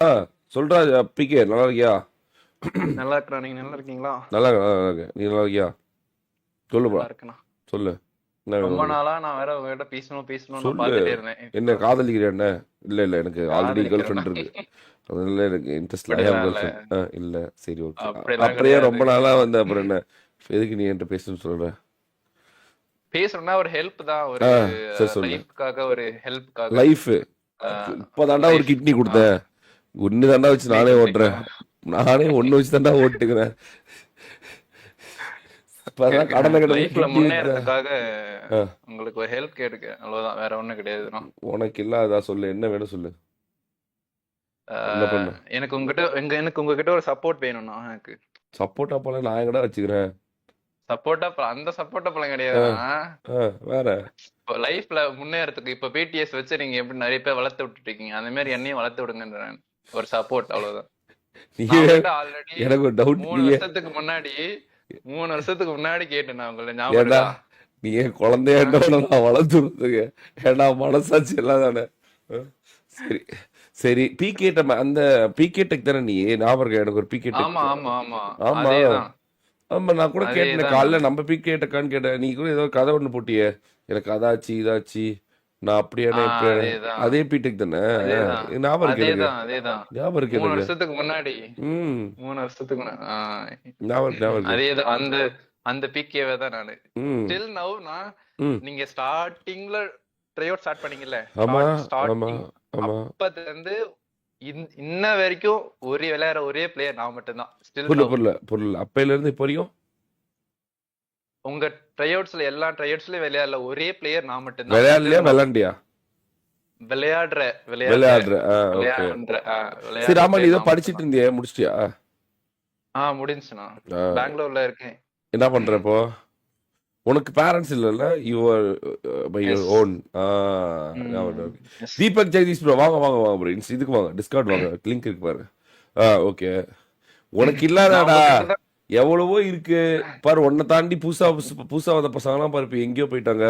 ஆ சொல்றா பிகே நல்லா இருக்கியா? நல்லா இருக்கிறேன். நீங்க நல்லா இருக்கீங்களா? நல்லா இருக்கேன், நல்லா இருக்கேன். நீ நல்லா இருக்கியா? சொல்லுப்பா, நல்லா இருக்கேண்ணா. சொல்லு. என்ன வேணும் ரொம்ப உனக்கு? நாளா நான் வேற உங்ககிட்ட பேசணும் நான் சொல்லு. பார்த்துட்டே இருந்தேன். என்ன இப்போ காதலிக்கிறியா என்ன? இல்லை இல்லை, எனக்கு ஆல்ரெடி கேர்ள் காதலிக்கிறேண்ணா. ஃப்ரெண்ட் இருக்கு. அதனால எனக்கு இன்ட்ரெஸ்ட் இல்லை. ஐ ஹேவ் அப்படிலாம் கேர்ள் இல்ல, ஃப்ரெண்ட். இல்லை, சரி, ஓகே. அப்படிலாம் அப்படியே கிடையாது. ரொம்ப நாளா வந்து அப்புறம் என்ன? எதுக்கு நீ என்கிட்ட பேசணும்னு சொல்ற? பேசணும்னா ஒரு ஹெல்ப் தான், ஒரு ஆ, சரி சொல்லு. லைஃப்காக, ஒரு ஹெல்ப்காக. லைஃப் இப்போதாண்டா ஒரு லைஃப். கிட்னி கொடுத்தேன். ஒன்று தாண்டா வச்சு கிட்னி நானே கொடுத்தீங்களா? ஓட்டுறேன். நானே ஒன்று வச்சு தாண்டா ஓட்டுக்கிறேன். இப்பதான் கடனை கடனை லைஃப்ல கிட்னி வித்துறேன். முன்னேறதுக்காக ஆ, உங்களுக்கு ஒரு ஹெல்ப் கேட்டுக்க, அவ்வளவுதான், வேற ஒண்ணும் கிடையாதுண்ணா. உனக்கு இல்லாததா சொல்லு, என்ன வேணும் சொல்லு. என்ன பண்ண? எனக்கு உங்ககிட்ட ஒரு சப்போர்ட் வேணும்ண்ணா. எனக்கு சப்போட்டா பழம் நான் எங்கடா வச்சுக்கிறேன்? சப்போர்ட்டா அந்த சப்போர்ட்டா பழம் ஆ, கிடையாதுண்ணா. ஆ, வேற. இப்போ லைஃப்ல முன்னேறதுக்கு இப்ப பிடிஎஸ் வச்சு நீங்க எப்படி நிறைய பேர் வளர்த்து விட்டுட்டு இருக்கீங்க, அந்த மாதிரி என்னையும் வளர்த்து விடுங்கன்றேன். ஒரு சப்போர்ட், அவ்வளவுதான். நான் நீயே உங்ககிட்ட ஆல்ரெடி எனக்கு ஒரு டவுட். மூணு நீயே வருஷத்துக்கு முன்னாடி 3 வருஷத்துக்கு முன்னாடி கேட்டேன் நான் உங்களை, ஞாபகம் ஏடா, இருக்கா? நீ ஏன் குழந்தைய ஆஹ் நான் வளர்த்து விடுறதுக்கு? ஏடா மனசாட்சி எல்லாம் தானே. ஆ, சரி சரி. பிகேட்ட அந்த பிகே டெக் தானே நீ? ஞாபகம் இருக்கா? எனக்கு ஒரு பிகே டெக். ஆமா ஆமா ஆமா, ஆமா. அதேதான். ஆமா, நான் கூட கேட்டேன் அதேதான் காலைல, நான். நம்ம பிகே டெக்கான்னு கேட்டேன். நீ கூட ஏதோ கதை ஒன்று போட்டியே, எனக்கு அதாச்சு இதாச்சு, நான் அப்படியானே இப்படியானே. அதேதான் அதே பிடெக் தானே? அதேதான் ஞாபகம் இருக்கு எனக்கு. அதேதான் அதேதான். ஞாபகம் இருக்கு மூணு எனக்கு. வருஷத்துக்கு முன்னாடி ம். 3 வருஷத்துக்கு முன்னாடி ஞாபகம் இருக்கு, ஞாபகம் இருக்கு. அதேதான். அந்த அந்த பிகேவே தான் நானு. ம். ஸ்டில் நவ் நான். ம். நீங்க ஸ்டார்டிங்ல ட்ரைஅவுட் ஸ்டார்ட் பண்ணீங்கல்ல, ஆமா, ஆமா, ஸ்டார்டிங் ஆமா. அப்பத்துல இருந்து இன்ன வரைக்கும் விளையாடுற ஒரே பிளேயர் நான் மட்டும்தான். ஸ்டில் புரியல, நவ். புரியல, புரியல. அப்பையில இருந்து இப்போ வரைக்கும்? உங்க ட்ரைஅவுட்ஸ்ல, எல்லா ட்ரைஅவுட்ஸ்லயும் விளையாடல ஒரே பிளேயர் நான் மட்டும்தான். விளையாடலையா ஸ்டில் நவ். விளையாண்டியா? விளையாடுற விளையாடுற விளையாடுற. ஓகே. விளையாடுற சரி, விளையாடுற ஆமா, நீ பிளேயர் ஏதோ நான் படிச்சிட்டு மட்டும்தான். இருந்தியே, முடிச்சிட்டியா? முடிஞ்சுண்ணா. ஆ, பெங்களூர்ல இருக்கேன். என்ன பண்ற இப்போ? உனக்கு பேரண்ட்ஸ் இல்லைல்ல? யுவர் பை யுவர் எஸ். ஓன். ம். எஸ். தீபக் ஜெகதீஷ் ப்ரோ, வாங்க வாங்க வாங்க ப்ரோ. இதுக்கு வாங்க, டிஸ்கார்ட் வாங்க, லிங்க் இருக்கு பாரு. ஓகே. உனக்கு நான் இல்லாதாடா? உங்ககிட்ட தான். எவ்வளவோ இருக்கு பாரு. உன்னை தாண்டி புதுசா புதுசா வந்த பசங்கலாம் பாரு, இப்போ எங்கேயோ போயிட்டாங்க,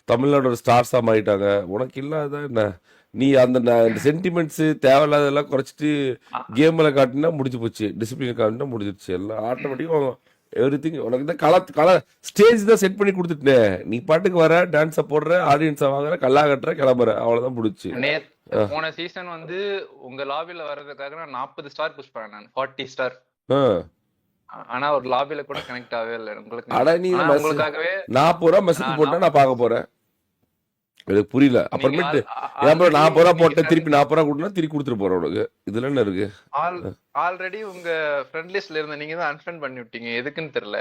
தமிழ்நாடோட ஸ்டார்ஸா மாறிட்டாங்க. உனக்கு இல்லாத என்ன? நீ அந்த சென்டிமெண்ட்ஸ் தேவையில்லாதெல்லாம் குறைச்சிட்டு கேம்ல காட்டினா முடிஞ்சு போச்சு, டிசிப்ளின் காட்டினா முடிஞ்சிருச்சு, எல்லாம் ஆட்டோமேட்டிக்கா எவ்ரி திங். உனக்கு தான் ஸ்டேஜ் தான் செட் பண்ணி கொடுத்துட்டேன். நீ பாட்டுக்கு வர, டான்ஸை போடுற, ஆடியன்ஸை வாங்குற, கல்லா கட்டுற, கிளம்புற, அவ்வளவுதான் முடிச்சு. போன சீசன் வந்து உங்க லாபில வர்றதுக்காக நான் 40 ஸ்டார் புஷ் பண்ணேன், நான் 40 ஸ்டார். ஆ. ஆனா ஒரு லாபில கூட கனெக்ட் ஆகவே இல்லை உங்களுக்கு. அட, நீ ஆனா மெசேஜ் உங்களுக்காகவே 40 ரூபா மெசேஜ் நான் போட்டா நான் பார்க்க போறேன். எனக்கு புரியல. நீங்க அப்புறமேட்டு ஏன் ப்ரோ ஆல்ரெடி 40 ரூபா நீங்க போட்டேன், திருப்பி 40 ரூபா கொடுத்தா திருப்பி கொடுத்துட்டு போறேன் உனக்கு. இதுல என்ன இருக்கு? ஆல்ரெடி உங்க ஃப்ரெண்ட் லிஸ்ட்ல இருந்த நீங்க தான் அன்ஃப்ரெண்ட் பண்ணி விட்டீங்க, எதுக்குன்னு தெரியல.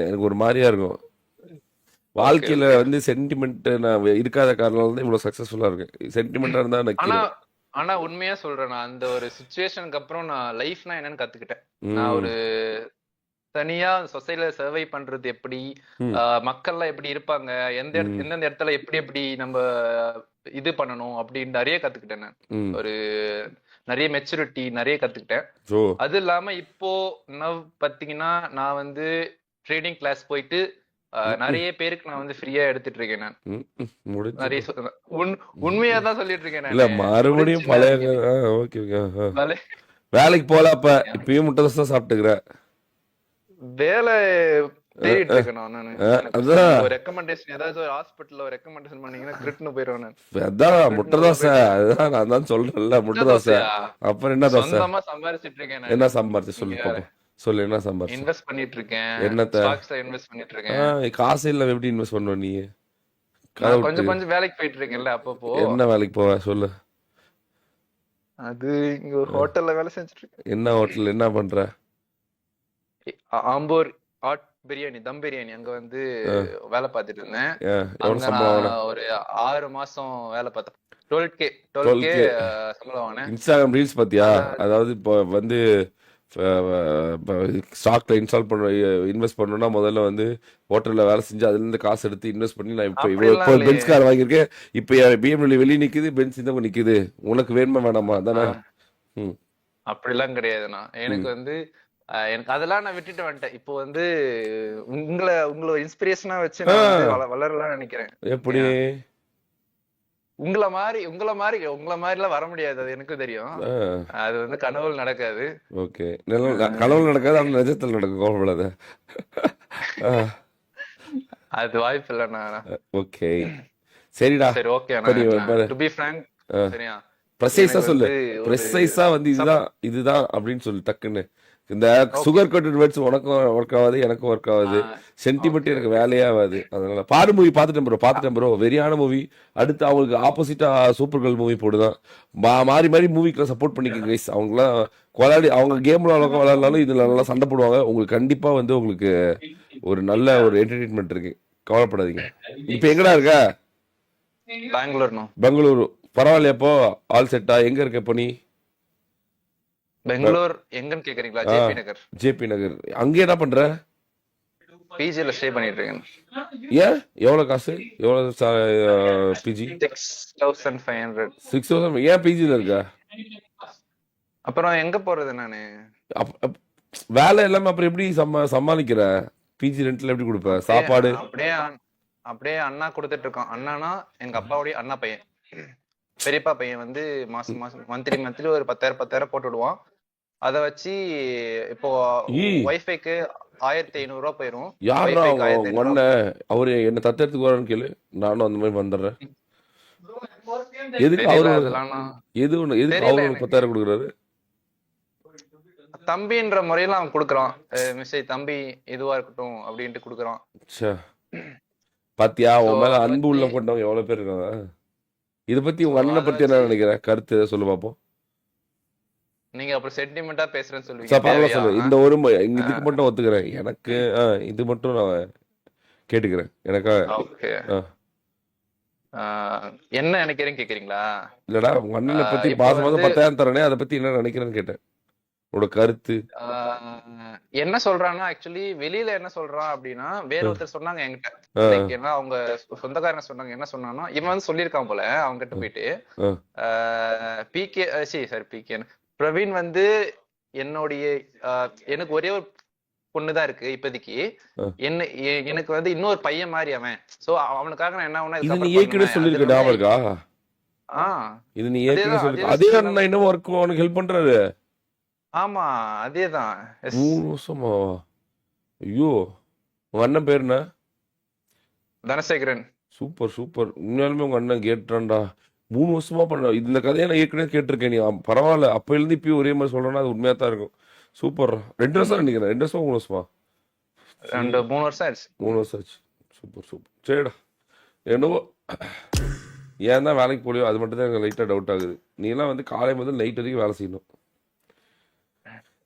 எனக்கு ஒரு மாதிரியா இருக்கும். ஓகே வாழ்க்கையில ஓகே. வந்து சென்டிமெண்ட் நான் இருக்காத காரணம் தான் இவ்வளவு சக்சஸஃபுல்லா இருக்கேன். சென்டிமெண்டா இருந்தா நான் ஆனா கீழே. ஆனா உண்மையா சொல்றேன், நான் அந்த ஒரு சுச்சுவேஷனுக்கு அப்புறம் நான் லைஃப்னா என்னன்னு கத்துக்கிட்டேன். நான் ம். ஒரு தனியா சொசைட்டில சர்வை பண்றது எப்படி, ம். மக்கள்லாம் எப்படி இருப்பாங்க, ம். எந்தெந்த இடத்துல எப்படி எப்படி நம்ம இது பண்ணணும் அப்படின்னு நிறைய கத்துக்கிட்டேன் நான். ம். ஒரு நிறைய மெச்சூரிட்டி நிறைய கத்துக்கிட்டேன். ஓ. அது இல்லாம இப்போ பாத்தீங்கன்னா நான் வந்து ட்ரேடிங் கிளாஸ் போயிட்டு ம். ம். நிறைய பேருக்கு நான் வந்து ஃப்ரீயா எடுத்துட்டு இருக்கேன் நான். ம். ம். முடிஞ்சு. நிறைய உண்மையா தான் சொல்லிட்டு இருக்கேன் இல்ல, நானு. மறுபடியும் முடிஞ்சுன்னா பழைய. நீங்க ஓகே ஓகே. வேலை வேலைக்கு போல அப்ப? இப்பயும் முட்டை தோசை தான் சாப்பிட்டுக்கிற? வேலை தேடிட்டு இருக்கேன் நானு. எனக்கு அதான் ஒரு ரெக்கமெண்டேஷன், ஏதாவது ஒரு ஹாஸ்பிட்டல்ல ஒரு ரெக்கமெண்டேஷன் பண்ணீங்கன்னா கிரிட்னு போயிடுவேன் நான். அதான் முட்டை கிரிட்னு தோசை. போயிட்டு அதுதான் நான் தான் சொல்றேன்ல, முட்டை முட்டை தோசை. தோசையா? அப்புறம் என்ன தோசை? சொந்தமா சம்பாரிச்சிட்டு இருக்கேன் என்ன நானு. சம்பாரிச்சு நீங்க சொல்லு வேற. பாப்போம். சொல்லு, என்ன சம்பாரிச்சு? இன்வெஸ்ட் பண்ணிட்டு இருக்கேன், என்னத்த? ஸ்டாக்ஸ்ல இன்வெஸ்ட் பண்ணிட்டு இருக்கேன். காசு இல்ல, எப்படி இன்வெஸ்ட் பண்ணுவ நீ? கதை நான் விட்டு. கொஞ்சம் கொஞ்சம் வேலைக்கு போயிட்டு இருக்கேன்ல அப்பப்போ. என்ன வேலைக்கு போவ சொல்லு? அது இங்க ஒரு ஹோட்டல்ல வேலை செஞ்சுட்டு இருக்கேன். என்ன ஹோட்டல், என்ன பண்ற? ஆம்பூர் ஹாட் பிரியாணி, தம் பிரியாணி, அங்க வந்து அஹ், வேலை பார்த்துட்டு இருந்தேன். எவ்வளவு அங்க சம்பளம் நான் வாங்கின? ஒரு 6 மாசம் வேலை பார்த்தேன். 12K 12K 12K. சம்பளம் வாங்கினேன். இன்ஸ்டாகிராம் ரீல்ஸ் பாத்தியா? அந்த அதாவது இப்போ வந்து ஸ்டாக்ல இன்வெஸ்ட் பண்ணணும்னா முதல்ல வந்து ஹோட்டல்ல வேலை செஞ்சு அதுல இருந்து காசு எடுத்து இன்வெஸ்ட் பண்ணி நான் இப்போ இவ்வளவு அப்படிலாம் இப்போ இல்லையே. பென்ஸ் கார் வாங்கியிருக்கேன். இப்போ பிஎம்டபிள்யூ வெளியே நிக்குது, பென்ஸ் இந்த நிக்குது. உனக்கு வேணுமா வேணாமா தானே? ஆஹ் ம். அப்படிலாம் கிடையாதுண்ணா. எனக்கு ம். வந்து எனக்கு அதெல்லாம் நான் விட்டுட்டு வந்துட்டேன். இப்போ வந்து உங்களை உங்களை இன்ஸ்பிரேஷனா வச்சு ஆ, நான் வந்து வளரலாம்னு நினைக்கிறேன். எப்படி? உங்கள மாதிரி எல்லாம் வர முடியாது, அது எனக்கு தெரியும். அது வந்து கனவுல நடக்காது. ஓகே. கனவுல நடக்காது, ஆனா நிஜத்துல நடக்கும், கவலைப்படாத. அது வாய்ப்பு இல்லைண்ணா. ஓகே, சரிடா. சரி, ஓகே. இப்ப நீ டு பி ஃப்ராங்க், சரியா, ப்ரெசைஸா எனக்கு சொல்லு. வந்து ஒரு ப்ரெசைஸா வந்து இதுதான் அப்படின்னு சொல்லு டக்குன்னு. இந்த சுகர் கோட்டட் வேர்ட்ஸ் உனக்கும் ஒர்க் ஆகாது, எனக்கும் ஒர்க் ஆகாது. சென்டிமெண்ட் ஓகே எனக்கு ஓகே வேலையே ஆகாது. அதனால பாரு மூவி பார்த்துட்டேன் ப்ரோ. வெறியான மூவி. அடுத்து அவங்களுக்கு ஆப்போசிட்டா சூப்பர் கேர்ள் மூவி போடுதான். மாறி மாறி மூவிக்கெல்லாம் சப்போர்ட் பண்ணிக்கங்க கைஸ். அவங்களாம் விளையாடி அவங்க கேம்ல அவ்வளோக்கா விளையாடலாம், இதுல நல்லா சண்டை போடுவாங்க. உங்களுக்கு கண்டிப்பா வந்து உங்களுக்கு ஒரு நல்ல ஒரு என்டர்டைன்மெண்ட் இருக்கு, கவலைப்படாதீங்க. இப்ப எங்கடா இருக்க? பெங்களூர்ண்ணா. பெங்களூரு. பரவாயில்லையாப்போ? ஆல் செட்டா? எங்க இருக்க இப்போ நீ? பெங்களூர் எங்கன்னு கேக்குறீங்களா? ஜேபி நகர். ஜேபி நகர். அங்கே என்ன பண்ற? பிஜில ஸ்டே பண்ணிட்டு இருக்கேன். ஏன்? எவ்வளவு காசு? எவ்வளவு பிஜி? 6500. 6000. ஏன் பிஜில இருக்க? அப்புறம் எங்க போறது நானு? வேலை எல்லாமே அப்புறம் எப்படி சமாளிக்கிற? பிஜி ரெண்ட்ல எப்படி கொடுப்ப? சாப்பாடு அப்படியே அப்படியே அண்ணா கொடுத்துட்டு இருக்கோம். அண்ணானா எங்க அப்பாவுடைய அண்ணா பையன், பெரியப்பா பையன் வந்து மாசம் மந்த்லி ஒரு 10,000 போட்டு விடுவான். அத வச்சு இப்போ வைஃபைக்கு 1500 ரூபாய் போயிரும். யாரா ஒன்ன அவரு என்ன தத்தெடுத்துக்கு வரான்னு கேளு, நானும் அந்த மாதிரி வந்துடுறேன். எதுக்கு அவரு எதுக்கு அவரு 10,000 கொடுக்குறாரு? தம்பின்ற முறையில அவன் கொடுக்குறான். மிஸ்ஸை தம்பி இதுவா இருக்கட்டும் அப்படின்ட்டு கொடுக்குறான். பாத்தியா, உன் மேல அன்பு உள்ள கொண்டவங்க எவ்வளவு பேர் இருக்காங்க. இத பத்தி உங்க அண்ணனை பத்தி என்ன நினைக்கிற? கருத்து சொல்லு பாப்போம். நீங்க அப்புறம் சென்டிமெண்டா பேசுறேன்னு சொல்லுவீங்க. சொல்லு. இந்த ஒரு இதுக்கு மட்டும் ஒத்துக்கிறேன். எனக்கு இது மட்டும் நான் கேட்டுக்கிறேன். எனக்கா என்ன நினைக்கிறேன்னு கேக்குறீங்களா? இல்லடா, உங்க அண்ணனை பத்தி பாசமா 10,000 தரனே, அதை பத்தி என்ன நினைக்கிறேன்னு கேட்டேன். உன்னோட கருத்து என்ன சொல்றான்னா, ஆக்சுவலி வெளியில என்ன சொல்றான் அப்படின்னா, வேற ஒருத்தர் சொன்னாங்க என்கிட்ட. ஏன்னா அவங்க சொந்தக்காரங்க சொன்னாங்க. என்ன சொன்னான்னா, இவன் வந்து சொல்லியிருக்கான் போல அவங்க கிட்ட போயிட்டு, பிகே பிரவீன் வந்து என்னுடைய எனக்கு ஒரே ஒரு பொண்ணுதான் இருக்கு இப்போதைக்கு. எனக்கு வந்து இன்னொரு பையன் மாதிரி அவன். சோ அவனுக்காக நான் என்ன பண்ண சொல்லிருக்கா? இது நீ ஏற்கனவே சொல்லி. அதே அண்ணா இன்னும் ஒர்க் உனக்கு ஹெல்ப் பண்றாரு. ஆமா, அதேதான். 3 வருஷமா? ஐயோ, உங்க அண்ணன் பேர் என்ன? தனசேகரன். Super super. உண்மையாலுமே உங்க அண்ணன் கேட்டான்டா. 3 வருஷமா பண்ண இந்த கதையை நான் ஏற்கனவே கேட்டிருக்கேன். நீ பரவாயில்ல, அப்ப இருந்து இப்பயும் ஒரே மாதிரி சொல்றேன்னா அது உண்மையா தான் இருக்கும். சூப்பர். 2 வருஷம் நினைக்கிறேன். 2 வருஷமா 3 வருஷமா? 3 வருஷம் ஆச்சு. 3 வருஷம் ஆச்சு. Super super. சரிடா, என்னவோ ஏன் தான் வேலைக்கு போலியோ அது மட்டும் தான் எனக்கு லைட்டா டவுட் ஆகுது. நீ எல்லாம் வந்து காலை முதல் நைட் வரைக்கும் வேலை செய்யணும்.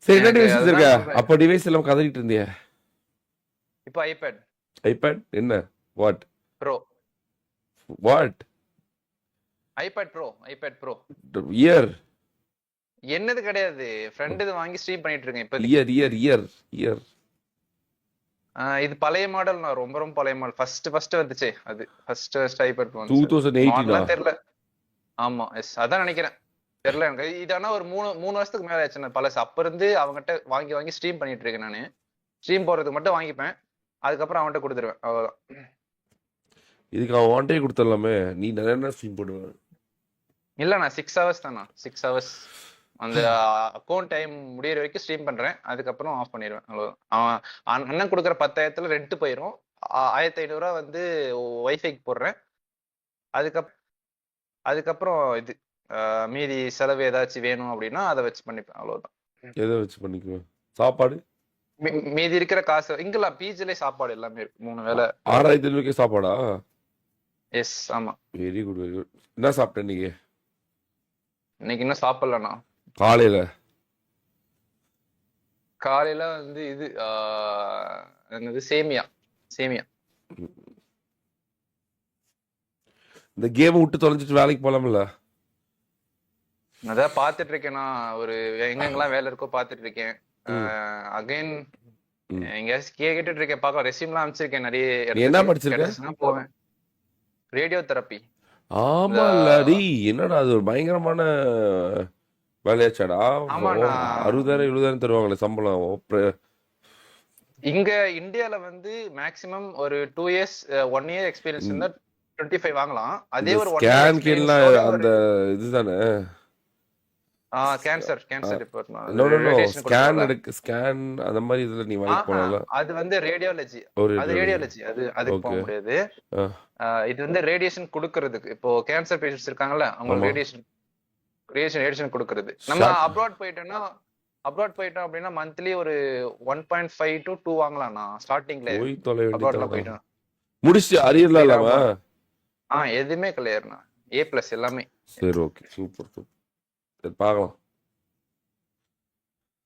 சரி, என்ன டிவைஸ் வச்சிருக்க? அப்ப டிவைஸ் எல்லாம் கதறிட்டு இருந்தியா? இப்போ ஐபேட் என்ன? What bro? What? IPad bro year என்னது கிடையாது. ஃப்ரெண்ட் இது வாங்கி ஸ்ட்ரீம் பண்ணிட்டு இருக்கேன் இப்போ. இயர் இது பழைய மாடல். நான் ரொம்ப பழைய மாடல். ஃபர்ஸ்ட் வந்துச்சே அது. ஃபர்ஸ்ட் ஐபேட் 2018 தெரியல. ஆமா, எஸ், அதான் நினைக்கிறேன். தெரியல எனக்கு. இது ஆனா ஒரு 3 வருஷத்துக்கு மேல ஆச்சு. பழசு. அப்ப இருந்து அவங்ககிட்ட வாங்கி ஸ்ட்ரீம் பண்ணிட்டு இருக்கேன். நானு ஸ்ட்ரீம் போறதுக்கு மட்டும் வாங்கிப்பேன், அதுக்கப்புறம் அவன்கிட்ட கொடுத்துருவேன், அவ்வளவுதான். இதுக்கு அவன் வாண்டே கொடுத்துடலாமே. நீ நிறைய ஸ்ட்ரீம் போடுவேன். இல்ல, நான் 6 ஹவர்ஸ் தானா. 6 ஹவர்ஸ் அந்த அக்கௌண்ட் டைம் முடியற வரைக்கும் ஸ்ட்ரீம் பண்றேன், அதுக்கப்புறம் ஆஃப் பண்ணிடுவேன், அவ்வளவுதான். அவன் அண்ணன் கொடுக்குற 10,000 ரெண்ட் போயிடும். 1500 ரூபா வந்து வைஃபைக்கு போடுறேன். அதுக்கப்புறம் இது மீதி செலவு ஏதாச்சும் வேணும் அப்படின்னா அதை வச்சு பண்ணிப்பேன், அவ்வளவுதான். எதை வச்சு பண்ணிக்குவேன்? சாப்பாடு மீதி இருக்கிற காசு இங்கெல்லாம் பிஜிலே சாப்பாடு எல்லாமே இருக்கு. 3 வேளை 6,000 சாப்பாடா? எஸ், ஆமா. Very good very good. என்ன சாப்பிட்ட நீங்க? இன்னைக்கு இன்னும் சாப்பிடலண்ணா. காலையில வந்து இது என்னது, சேமியா. இந்த கேம் விட்டு தொலைஞ்சிட்டு வேலைக்கு போலாம்ல? அதான் பாத்துட்டு இருக்கேன். ஒரு எங்கெங்கெல்லாம் வேலை இருக்கோ பாத்துட்டு இருக்கேன். அகைன் எங்கேயாச்சும் கேட்டுட்டு இருக்கேன், பார்க்கலாம். ரெஸ்யூம்லாம் அனுப்பிச்சிருக்கேன் நிறைய. என்ன படிச்சிருக்க? போவேன். Radio therapy. ஆமா இல்ல, என்னடா அது ஒரு பயங்கரமான வேலையாச்சாடா. 60,000 70,000 தருவாங்களே சம்பளம். இங்க இந்தியால வந்து மேக்சிமம் ஒரு 2 இயர்ஸ் 1 இயர் எக்ஸ்பீரியன்ஸ் இருந்தா 25 வாங்கலாம். அதே இந்த ஒரு 1 இயர் ஸ்கேனுக்கு எல்லாம் எக்ஸ்பீரியன்ஸோட ஒரு அந்த இதுதானே cancer department no no no radiation கொடுக்குறோம்ல. ஸ்கேன் அந்த மாதிரி இதுல நீ வேலைக்கு ஆஹா போனல அது வந்து ரேடியாலஜி. ஒரு அது ரேடியாலஜி. அதுக்கு போக ஓகே முடியாது. இது வந்து ரேடியேஷன் கொடுக்கறதுக்கு. இப்போ கேன்சர் பேஷண்ட்ஸ் இருக்காங்கல்ல, அவங்களுக்கு ஆமா ரேடியேஷன் கொடுக்கறது. நம்ம ஷார்ட் அப்ராட் போயிட்டோம் அப்படின்னா மந்த்லி ஒரு 1.5 to 2 வாங்கலாம்ண்ணா ஸ்டார்டிங்ல. போய் தொலை அப்ராட்லாம் வேண்டியதானே போயிட்டோம். முடிச்சு அரியர்லாம் கிளியர் இல்லாம ஆகுமா? எதுவுமே கிளியர்ண்ணா. A+ எல்லாமே. சரி ஓகே சூப்பர் சூப்பர் சரி பார்க்கலாம்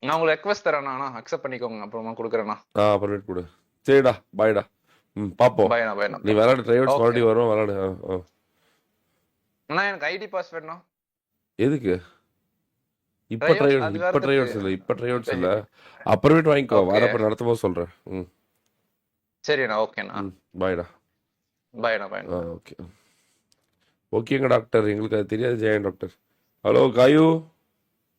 நான் உங்களுக்கு ரெக்வஸ்ட் தரேண்ணா, அக்செப்ட் பண்ணிக்கோங்க. அப்புறமா கொடுக்குறேண்ணா. பர்மிட் கொடு சரிடா பாய்டா பாப்போம் பையனா. நீ விளையாடு ட்ரைவர்ஸ் ஓகே. மறுபடியும் வரும் விளையாடு அண்ணா எனக்கு ஐடி பாஸ் வேணும்ண்ணா. எதுக்கு இப்ப ட்ரைவர்ஸ் அது வேற ட்ரைவர்ஸ் இல்ல இப்ப ட்ரைவர்ஸ் இல்ல அப்புறமேட்டு வாங்கிக்கோ ஓகே. வரப்ப நடத்தும் போது சொல்றேன் சரிண்ணா. ஓகேண்ணா. பாய்டா பையனா. ஓகே ஓகேங்க டாக்டர் எங்களுக்கு அது தெரியாது ஜெயன் டாக்டர் ஹலோ காயு